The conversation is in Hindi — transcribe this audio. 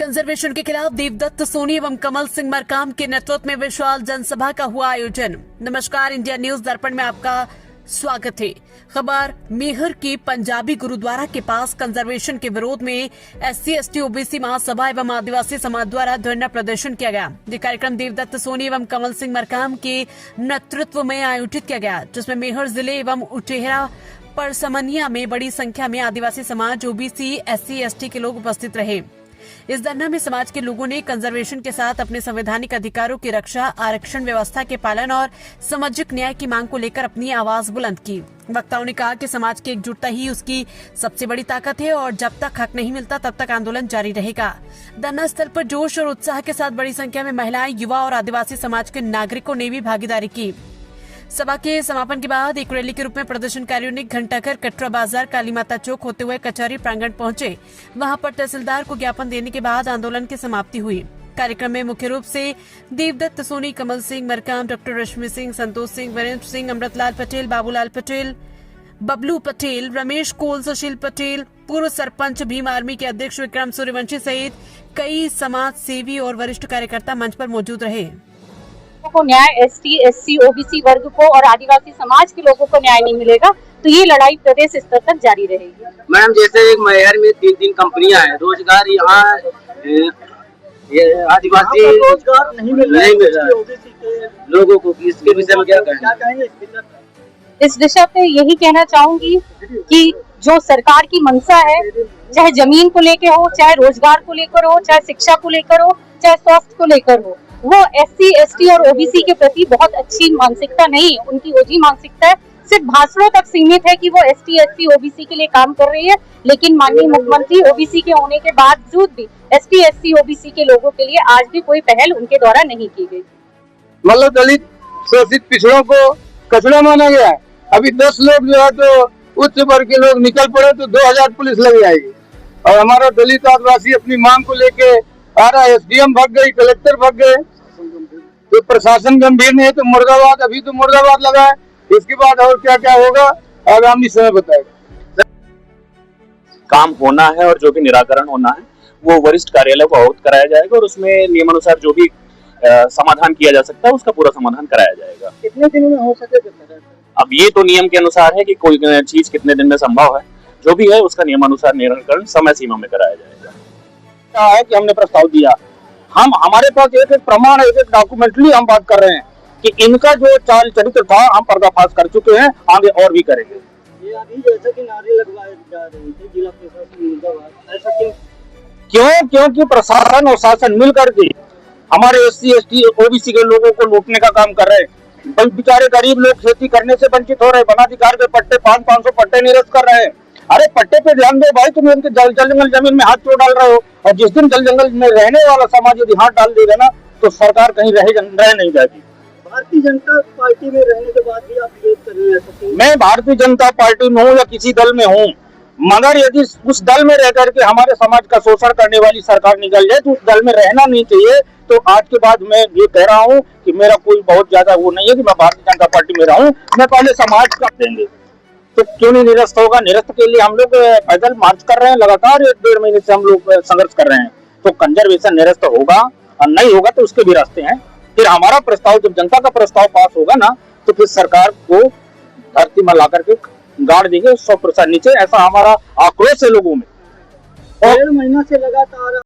कंजर्वेशन के खिलाफ देवदत्त सोनी एवं कमल सिंह मरकाम के नेतृत्व में विशाल जनसभा का हुआ आयोजन। नमस्कार, इंडिया न्यूज दर्पण में आपका स्वागत है। खबर मेहर के पंजाबी गुरुद्वारा के पास कंजर्वेशन के विरोध में SC ST OBC महासभा एवं आदिवासी समाज द्वारा धरना प्रदर्शन किया गया। ये कार्यक्रम देवदत्त सोनी एवं कमल सिंह मरकाम के नेतृत्व में आयोजित किया गया, जिसमें मेहर जिले एवं उटेहरा परसमनिया में बड़ी संख्या में आदिवासी समाज, OBC, SC ST के लोग उपस्थित रहे। इस धरना में समाज के लोगों ने कंजर्वेशन के साथ अपने संवैधानिक अधिकारों की रक्षा, आरक्षण व्यवस्था के पालन और सामाजिक न्याय की मांग को लेकर अपनी आवाज बुलंद की। वक्ताओं ने कहा कि समाज की एकजुटता ही उसकी सबसे बड़ी ताकत है और जब तक हक नहीं मिलता तब तक आंदोलन जारी रहेगा। धरना स्थल पर जोश और उत्साह के साथ बड़ी संख्या में महिलाएं, युवा और आदिवासी समाज के नागरिकों ने भी भागीदारी की। सभा के समापन के बाद एक रैली के रूप में प्रदर्शनकारियों ने घंटाघर, कटरा बाजार, काली माता चौक होते हुए कचहरी प्रांगण पहुंचे। वहां पर तहसीलदार को ज्ञापन देने के बाद आंदोलन की समाप्ति हुई। कार्यक्रम में मुख्य रूप से देवदत्त सोनी, कमल सिंह मरकाम, डॉक्टर रश्मि सिंह, संतोष सिंह, वीरेंद्र सिंह, अमृतलाल पटेल, बाबूलाल पटेल, बबलू पटेल, रमेश कोल, सुशील पटेल, पूर्व सरपंच भीम आर्मी के अध्यक्ष विक्रम सूर्यवंशी सहित कई समाज सेवी और वरिष्ठ कार्यकर्ता मंच पर मौजूद रहे। को न्याय, ST SC OBC वर्ग को और आदिवासी समाज के लोगों को न्याय नहीं मिलेगा तो ये लड़ाई प्रदेश स्तर तक जारी रहेगी। मैडम, जैसे एक मैहर में 3 कंपनियां हैं, रोजगार यहाँ आदिवासी रोजगार नहीं मिल रहा है लोगों को, इसके विषय में क्या कहेंगे? इस दिशा पे यही कहना चाहूंगी कि जो सरकार की मंशा है, चाहे जमीन को लेकर हो, चाहे रोजगार को लेकर हो, चाहे शिक्षा को लेकर हो, चाहे स्वास्थ्य को लेकर हो, वो SC ST और OBC के प्रति बहुत अच्छी मानसिकता नहीं, उनकी ओझी मानसिकता है। सिर्फ भाषणों तक सीमित है कि वो ST ST OBC के लिए काम कर रही है, लेकिन माननीय मुख्यमंत्री OBC के होने के बावजूद भी ST SC OBC के लोगों के लिए आज भी कोई पहल उनके द्वारा नहीं की गई। मतलब दलित शोषित पिछड़ों को कचरा माना गया है। अभी 10 लोग जो है तो उच्च वर्ग के लोग निकल पड़े तो 2000 पुलिस लग जाएगी। और हमारा दलित आदिवासी अपनी मांग को लेके आ रहा है, SDM भाग गई, कलेक्टर भाग गए, तो प्रशासन गंभीर नहीं है तो मुर्दाबाद, अभी तो मुर्दाबाद लगा है। इसके बाद और क्या क्या होगा आगामी समय बताएगा। काम होना है और जो भी निराकरण होना है वो वरिष्ठ कार्यालय को अवगत कराया जाएगा और उसमें नियमानुसार जो भी समाधान किया जा सकता है उसका पूरा समाधान कराया जाएगा। कितने दिनों में हो सके? अब ये तो नियम के अनुसार है कि कोई चीज कितने दिन में संभव है, जो भी है उसका नियमानुसार निराकरण समय सीमा में कराया जाएगा। है कि हमने प्रस्ताव दिया, हमारे पास एक प्रमाण, एक डॉक्यूमेंटली हम बात कर रहे हैं कि इनका जो चाल चरित्र था हम पर्दाफाश कर चुके हैं, आगे और भी करेंगे। ये अभी जैसा कि नारे लगवाए जा रहे थे जिला प्रशासन मुर्दाबाद, ऐसा क्योंकि प्रशासन और शासन मिलकर के हमारे SC ST OBC के लोगों को लूटने का काम कर रहे हैं। बेचारे गरीब लोग खेती करने से वंचित हो रहे हैं, वनाधिकार के पट्टे 500-500 पट्टे निरस्त कर रहे हैं। अरे पट्टे पे ध्यान दो भाई, तुम इनके जंगल जमीन में हाथ क्यों डाल रहे हो? और जिस दिन जंगल में रहने वाला समाज यदि हाथ डाल देगा ना तो सरकार कहीं रह नहीं जाएगी। भारतीय जनता पार्टी में रहने के बाद भी आप विरोध कर रहे हैं? मैं भारतीय जनता पार्टी में हूँ या किसी दल में हूँ, मगर यदि उस दल में रह करके हमारे समाज का शोषण करने वाली सरकार निकल जाए तो उस दल में रहना नहीं चाहिए। तो आज के बाद मैं ये कह रहा हूँ कि मेरा कोई बहुत ज्यादा वो नहीं है कि मैं भारतीय जनता पार्टी में रहूं, मैं पहले समाज का देंगे तो क्यों नहीं निरस्त होगा। निरस्त के लिए हम लोग पैदल मार्च कर रहे हैं, लगातार 1-1.5 महीने से हम लोग संघर्ष कर रहे हैं। तो कंजर्वेशन निरस्त होगा और नहीं होगा तो उसके भी रास्ते हैं। फिर हमारा प्रस्ताव, जब जनता का प्रस्ताव पास होगा ना तो फिर सरकार को धरती में ला करके गाड़ देंगे 100% नीचे। ऐसा हमारा आक्रोश है लोगों में। 1.5 महीना से लगातार